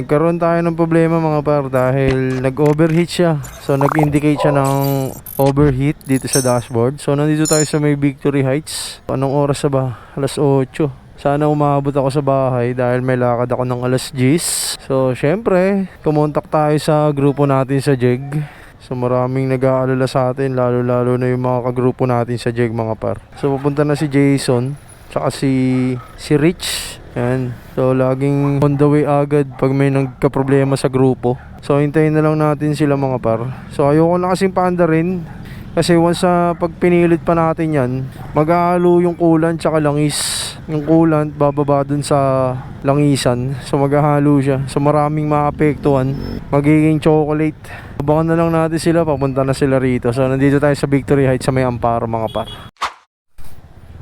Nagkaroon tayo ng problema mga par dahil nag-overheat siya. So nag-indicate siya ng overheat dito sa dashboard. So nandito tayo sa may Victory Heights. Anong oras na ba? Alas 8. Sana umabot ako sa bahay dahil may lakad ako ng alas 10. So syempre, kumontak tayo sa grupo natin sa JEG. So maraming nag-aalala sa atin, lalo-lalo na yung mga kagrupo natin sa JEG mga par. So pupunta na si Jason, tsaka si Rich. Yan. So laging on the way agad pag may nagka-problema sa grupo. So hintayin na lang natin sila mga par. So ayoko na kasing paanda rin. Kasi once pag pinilit pa natin yan, maghahalo yung coolant tsaka langis. Yung coolant bababa dun sa langisan. So maghahalo siya. So maraming maapektuhan. Magiging chocolate. Abangan na lang natin sila, papunta na sila rito. So nandito tayo sa Victory Heights sa may Amparo mga par.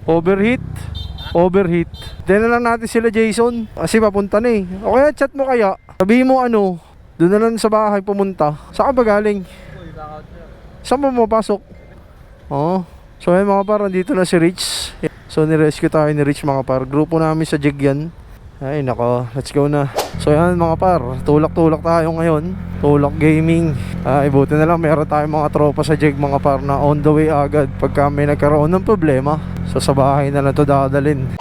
Overheat. Then na lang natin sila Jason. Kasi papunta na eh. O kaya chat mo kaya. Sabihin mo ano, doon na lang sa bahay pumunta. Saan ka ba galing? Saan mo mapasok? Oo. So ayun mga par, dito na si Rich. So nirescue tayo ni Rich mga par. Grupo namin sa JEG yan. Ay nako, let's go na. So yan mga par, tulak-tulak tayo ngayon. Tulak gaming. Ay buti na lang meron tayong mga tropa sa JEG mga par na on the way agad pagka may nagkaroon ng problema. So sa bahay na lang to dadalhin.